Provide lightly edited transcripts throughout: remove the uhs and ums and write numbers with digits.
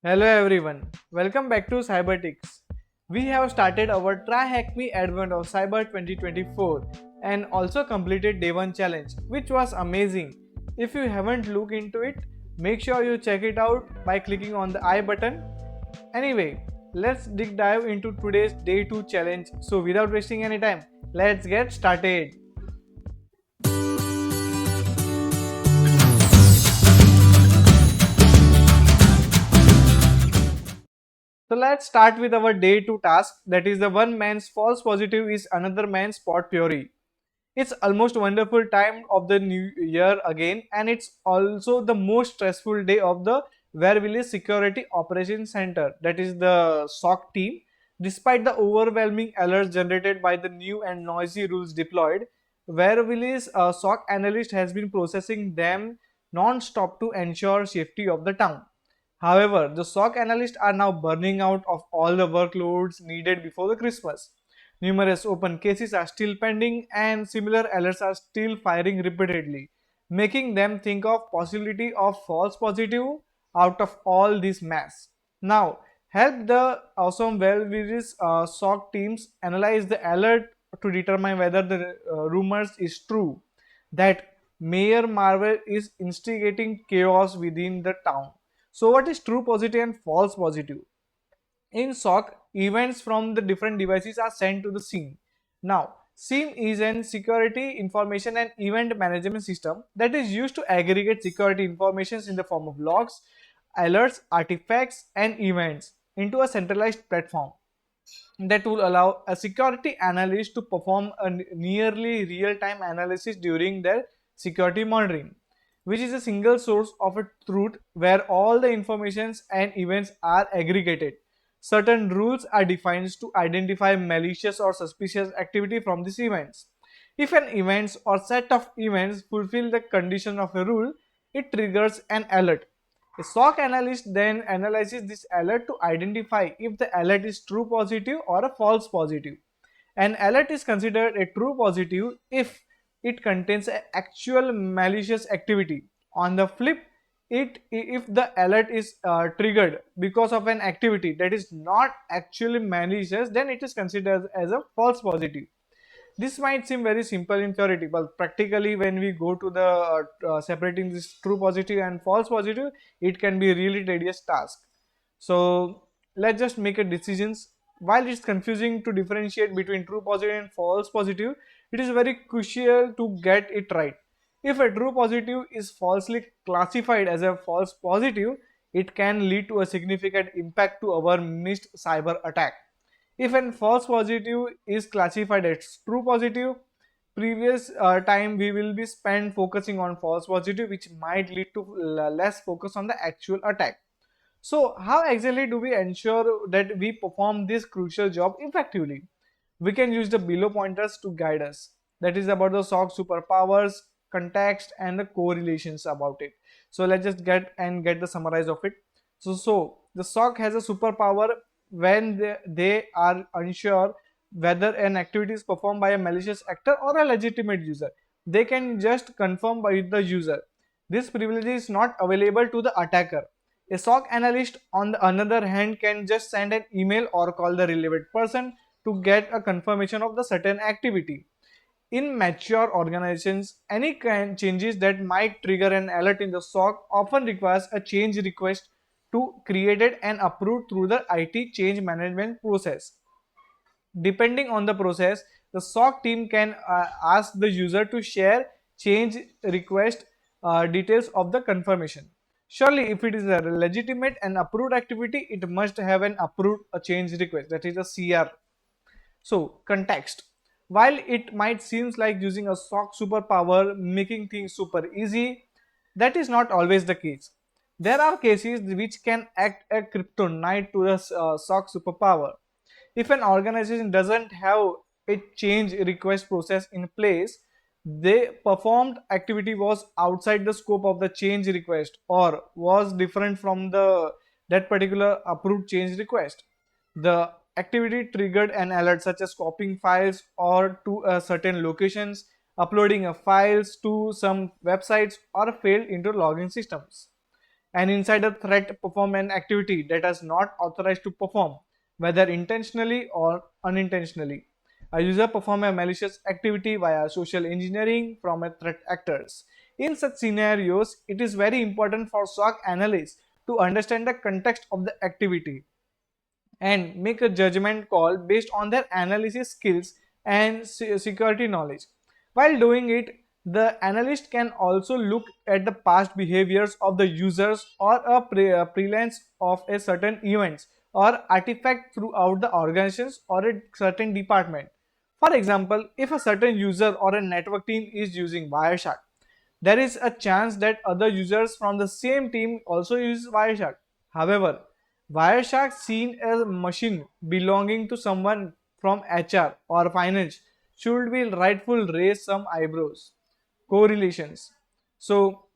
Hello everyone, welcome back to Cybertix. We have started our 𝗏𝙚𝙤𝙀𝙀 of Cyber 2024 and also completed Day 1 challenge, which was amazing. If you haven't looked into it, make sure you check it out by clicking on the I button. Anyway, let's dive into today's Day 2 challenge. So without wasting any time, let's get started. So let's start with our Day 2 task, that is the one man's false positive is another man's spot purity. It's almost wonderful time of the new year again, and it's also the most stressful day of the 𝗏𝙗𝙀𝘆𝘀 Security Operations Center, that is the SOC team. Despite the overwhelming alerts generated by the new and noisy rules deployed, 𝗏𝙗𝙀𝘆𝘀𝑆 SOC analyst has been processing them non-stop to ensure safety of the town. However, the SOC analysts are now burning out of all the workloads needed before the Christmas. Numerous open cases are still pending and similar alerts are still firing repeatedly, making them think of possibility of false positive out of all this mess. Now, help the awesome well-wishes SOC teams analyze the alert to determine whether the rumors is true that Mayor Marvel is instigating chaos within the town. So what is true positive and false positive? In SOC, events from the different devices are sent to the scene. Now, SIEM is an security information and event management system that is used to aggregate security information in the form of logs, alerts, artifacts, and events into a centralized platform that will allow a security analyst to perform a nearly real-time analysis during their security monitoring, which is a single source of a truth where all the informations and events are aggregated. Certain rules are defined to identify malicious or suspicious activity from these events. If an event or set of events fulfill the condition of a rule, it triggers an alert. A SOC analyst then analyzes this alert to identify if the alert is true positive or a false positive. An alert is considered a true positive if it contains actual malicious activity. On the flip, if the alert is triggered because of an activity that is not actually malicious, then it is considered as a false positive. This might seem very simple in theory, but practically when we go to the separating this true positive and false positive, it can be a really tedious task. So let's just make a decisions. While it's confusing to differentiate between true positive and false positive, it is very crucial to get it right. If a true positive is falsely classified as a false positive, it can lead to a significant impact to our missed cyber attack. If a false positive is classified as true positive, previous time we will be spent focusing on false positive, which might lead to less focus on the actual attack. So how exactly do we ensure that we perform this crucial job effectively? We can use the below pointers to guide us. That is about the SOC superpowers, context, and the correlations about it. So let's just get the summarize of it. So the SOC has a superpower when they are unsure whether an activity is performed by a malicious actor or a legitimate user. They can just confirm by the user. This privilege is not available to the attacker. A SOC analyst, on the other hand, can just send an email or call the relevant person to get a confirmation of the certain activity. In mature organizations, any changes that might trigger an alert in the SOC often requires a change request to created and approved through the IT change management process. Depending on the process, the SOC team can ask the user to share change request details of the confirmation. Surely, if it is a legitimate and approved activity, it must have an approved change request, that is a CR. So, context. While it might seem like using a SOC superpower making things super easy, that is not always the case. There are cases which can act a kryptonite to the SOC superpower. If an organization doesn't have a change request process in place, the performed activity was outside the scope of the change request or was different from the that particular approved change request. The activity triggered an alert such as copying files or to certain locations, uploading files to some websites, or failed into logging systems. An insider threat perform an activity that is not authorized to perform, whether intentionally or unintentionally. A user perform a malicious activity via social engineering from a threat actors. In such scenarios, it is very important for SOC analysts to understand the context of the activity and make a judgment call based on their analysis skills and security knowledge. While doing it, the analyst can also look at the past behaviors of the users or a prevalence of a certain events or artifact throughout the organizations or a certain department. For example, if a certain user or a network team is using Wireshark, there is a chance that other users from the same team also use Wireshark. However, Wireshark seen as a machine belonging to someone from HR or finance should be rightful raise some eyebrows. Correlations. So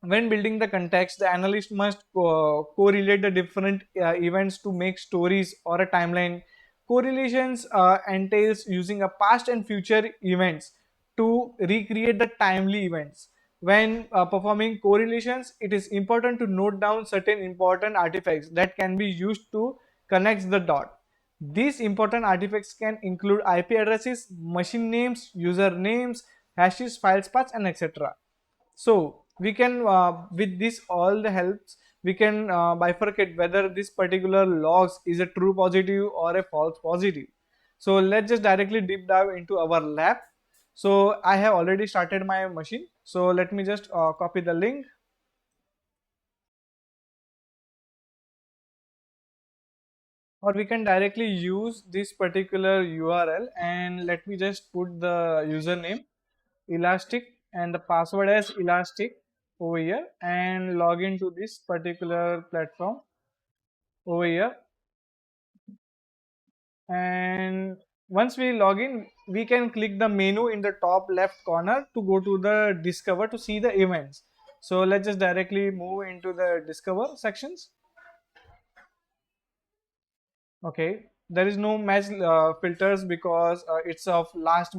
when building the context, the analyst must correlate the different events to make stories or a timeline. Correlations entails using a past and future events to recreate the timely events. When performing correlations, it is important to note down certain important artifacts that can be used to connect the dot. These important artifacts can include IP addresses, machine names, user names, hashes, files paths, and etc. So we can with this all the helps we can bifurcate whether this particular logs is a true positive or a false positive. So let's just directly deep dive into our lab. So I have already started my machine, so let me just copy the link, or we can directly use this particular URL, and let me just put the username elastic and the password as elastic over here and log into this particular platform over here. And once we log in, we can click the menu in the top left corner to go to the discover to see the events. So let's just directly move into the discover sections. Okay, there is no match filters because it's of last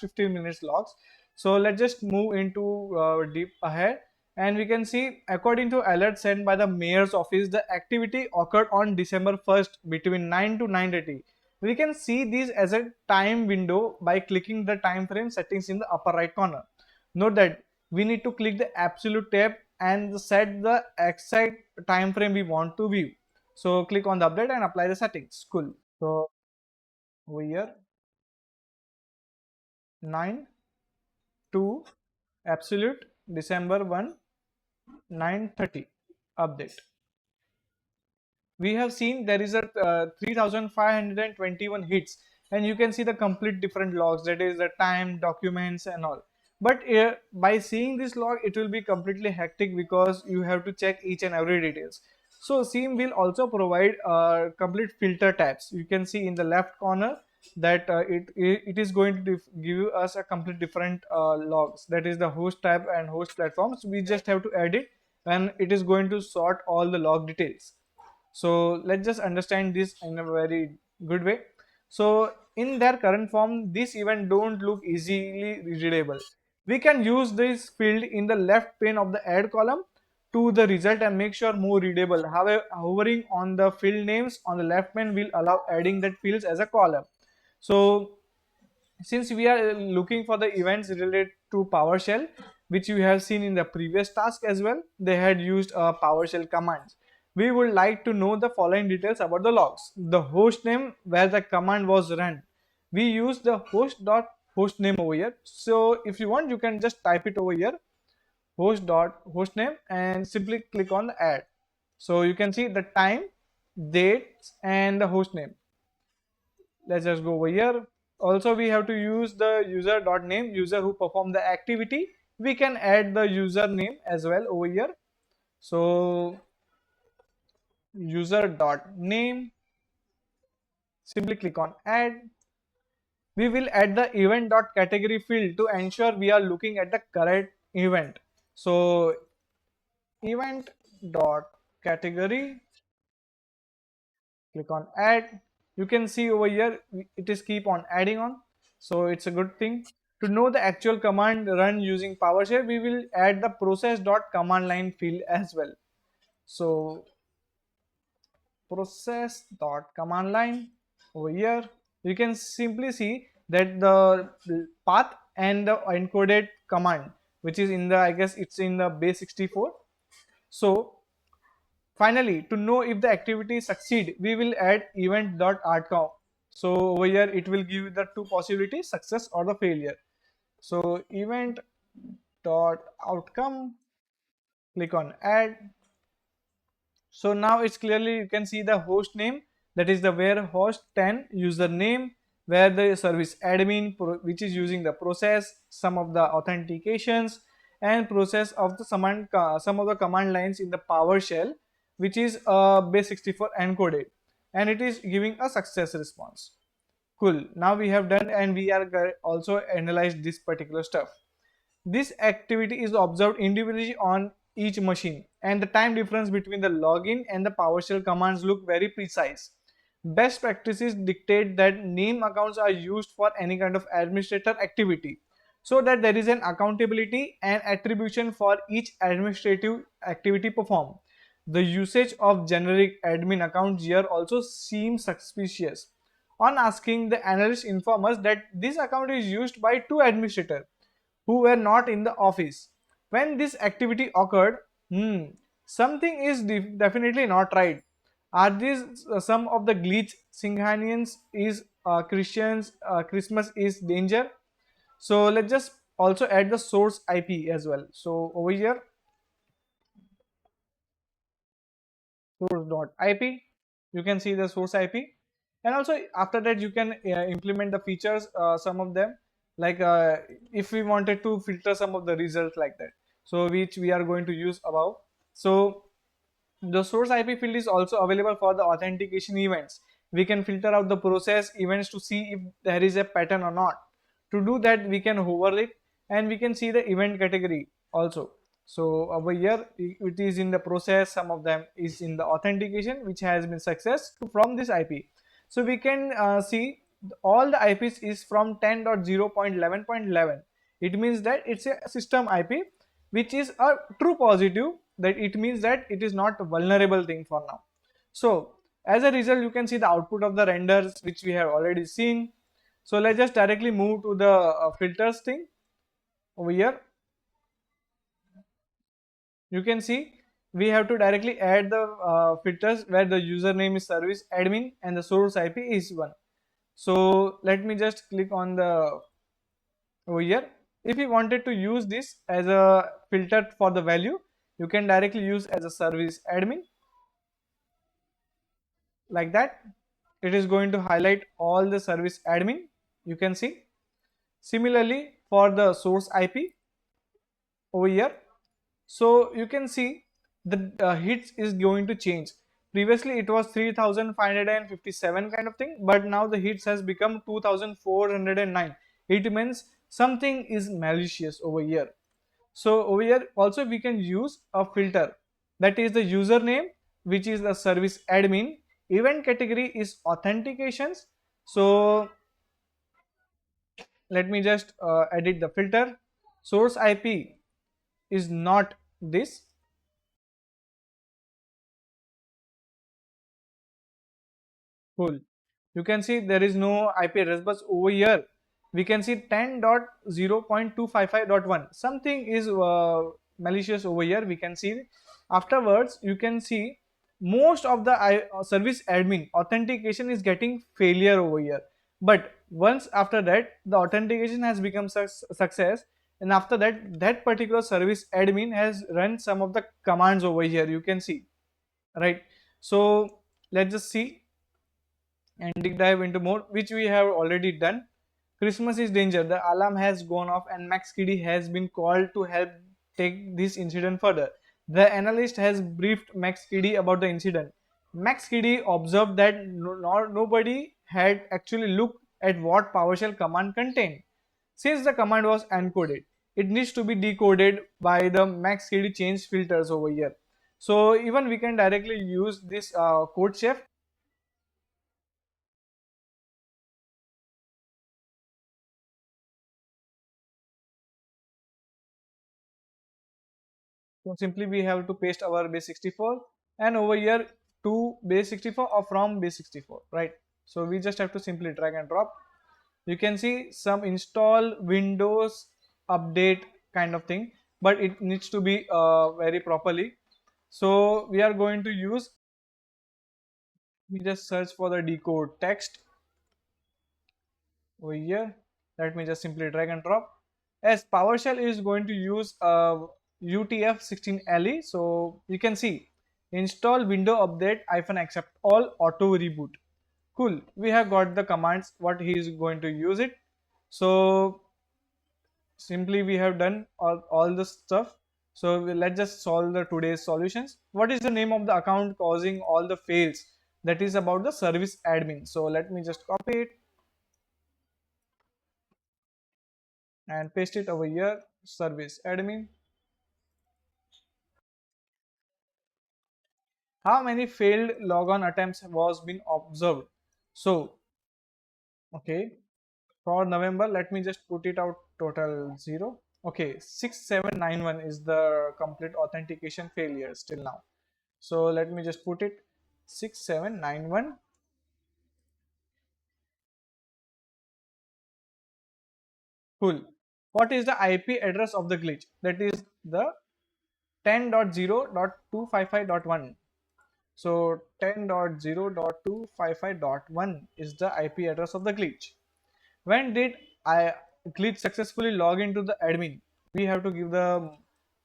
15 minutes logs. So let's just move into deep ahead, and we can see according to alert sent by the mayor's office, the activity occurred on December 1st between 9 to 9:30. We can see this as a time window by clicking the time frame settings in the upper right corner. Note that we need to click the absolute tab and set the exact time frame we want to view. So click on the update and apply the settings. Cool. So over here 9 to absolute December 1 9:30 update. We have seen there is a 3521 hits, and you can see the complete different logs, that is the time, documents and all. But by seeing this log it will be completely hectic because you have to check each and every details. So SIEM will also provide complete filter tabs. You can see in the left corner that it is going to give us a complete different logs, that is the host tab and host platforms. We just have to add it and it is going to sort all the log details. So let's just understand this in a very good way. So in their current form, this event don't look easily readable. We can use this field in the left pane of the add column to the result and make sure more readable. However, hovering on the field names on the left pane will allow adding that fields as a column. So since we are looking for the events related to PowerShell, which you have seen in the previous task as well, they had used PowerShell commands. We would like to know the following details about the logs. The host name where the command was run. We use the host.hostname over here. So if you want, you can just type it over here, host.hostname, and simply click on the add. So you can see the time, dates, and the host name. Let's just go over here. Also we have to use the user.name, user who performed the activity. We can add the username as well over here. So user.name, simply click on add. We will add the event.category field to ensure we are looking at the correct event. So event.category, click on add. You can see over here it is keep on adding on, so it's a good thing. To know the actual command run using PowerShell, we will add the process.command line field as well. So process dot command line over here, you can simply see that the path and the encoded command, which is in the, I guess it's in the base 64. So finally, to know if the activity succeed, we will add event.outcome. So over here it will give you the two possibilities, success or the failure. So event.outcome, click on add. So now it's clearly, you can see the host name, that is the where host 10 username, where the service admin which is using the process, some of the authentications and process of the some of the command lines in the PowerShell, which is base 64 encoded, and it is giving a success response. Cool. Now we have done, and we are also analyzed this particular stuff. This activity is observed individually on each machine, and the time difference between the login and the PowerShell commands look very precise. Best practices dictate that name accounts are used for any kind of administrator activity, so that there is an accountability and attribution for each administrative activity performed. The usage of generic admin accounts here also seems suspicious. On asking, the analyst inform us that this account is used by two administrators who were not in the office when this activity occurred. Something is definitely not right. Are these some of the 𝗔𝙤𝙤𝙢𝙀 is Christians, Christmas is danger? So let's just also add the source IP as well. So over here, source.ip, you can see the source IP, and also after that you can implement the features, some of them, like if we wanted to filter some of the results like that, so which we are going to use above. So the source IP field is also available for the authentication events. We can filter out the process events to see if there is a pattern or not. To do that, we can hover it and we can see the event category also. So over here it is in the process, some of them is in the authentication which has been success from this IP. So we can see all the IPs is from 10.0.11.11. It means that it's a system IP, which is a true positive, that it means that it is not a vulnerable thing for now. So as a result, you can see the output of the renders which we have already seen. So let's just directly move to the filters thing over here. You can see we have to directly add the filters where the username is service admin and the source IP is 1. So let me just click on the over here. If you wanted to use this as a filter for the value, you can directly use as a service admin like that. It is going to highlight all the service admin, you can see. Similarly for the source IP over here, so you can see the hits is going to change. Previously it was 3557 kind of thing, but now the hits has become 2409. It means something is malicious over here. So over here also we can use a filter, that is the username, which is the service admin, event category is authentications. So let me just edit the filter. Source IP is not this. Cool. You can see there is no IP address bus over here. We can see 10.0.255.1. Something is malicious over here. We can see afterwards. You can see most of the service admin authentication is getting failure over here. But once after that, the authentication has become success, and after that, that particular service admin has run some of the commands over here. You can see, right? So let's just see and deep dive into more, which we have already done. Christmas is danger. The alarm has gone off and 𝑀axKiDi has been called to help take this incident further. The analyst has briefed 𝑀axKiDi about the incident. 𝑀axKiDi observed that nobody had actually looked at what PowerShell command contained. Since the command was encoded, it needs to be decoded by the 𝑀axKiDi change filters over here. So even we can directly use this code chef. So simply we have to paste our base64 and over here to base64 or from base64, right? So we just have to simply drag and drop. You can see some install Windows update kind of thing, but it needs to be very properly. So we are going to use, we just search for the decode text over here. Let me just simply drag and drop. As PowerShell is going to use UTF-16LE, so you can see install window update -accept all auto reboot. Cool, we have got the commands what he is going to use it. So simply we have done all the stuff. So let's just solve the today's solutions. What is the name of the account causing all the fails? That is about the service admin. So let me just copy it and paste it over here, service admin. How many failed logon attempts was been observed? So okay, for November, let me just put it out total 0. Okay, 6791 is the complete authentication failure still now. So let me just put it 6791. Cool. What is the IP address of the glitch? That is the 10.0.255.1. So 10.0.255.1 is the IP address of the glitch. When did I glitch successfully log into the admin? We have to give the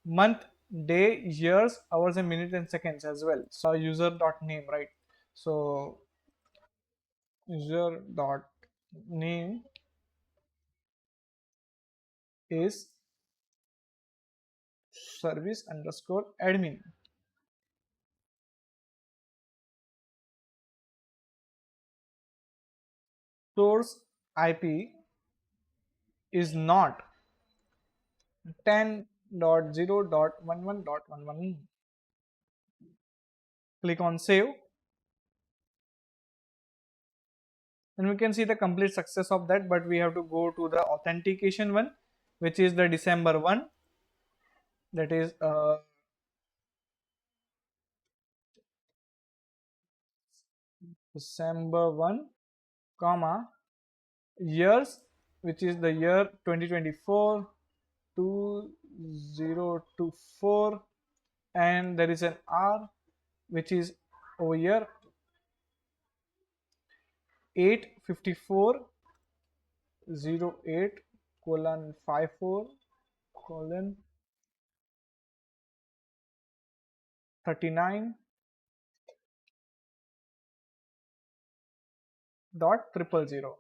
month, day, years, hours and minutes and seconds as well. So user dot name, right? So user dot name is service underscore admin. Source IP is not 10.0.11.11. Click on save and we can see the complete success of that, but we have to go to the authentication one, which is the December 1. That is December 1, comma, years, which is the year 2024, 2024, and there is an R, which is over here 854/08:54:39 dot triple zero.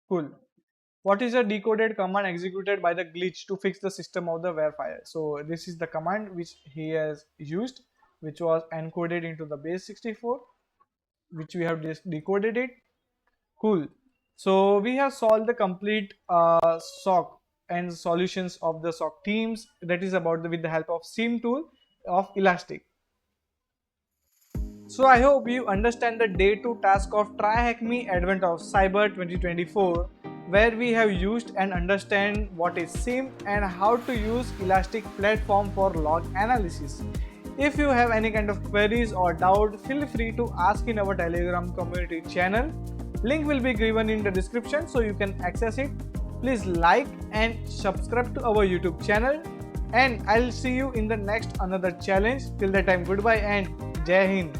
Cool. What is a decoded command executed by the glitch to fix the system of the verifier? So this is the command which he has used, which was encoded into the base64, which we have decoded it. Cool. So we have solved the complete SOC and solutions of the SOC teams. That is about with the help of SIEM tool of Elastic. So I hope you understand the day 2 task of 𝙤𝙤𝙢𝙢𝙀 Advent of Cyber 2024, where we have used and understand what is SIEM and how to use Elastic platform for log analysis. If you have any kind of queries or doubt, feel free to ask in our Telegram community channel. Link will be given in the description so you can access it. Please like and subscribe to our YouTube channel, and I'll see you in the next another challenge. Till that time, goodbye and Jai Hind.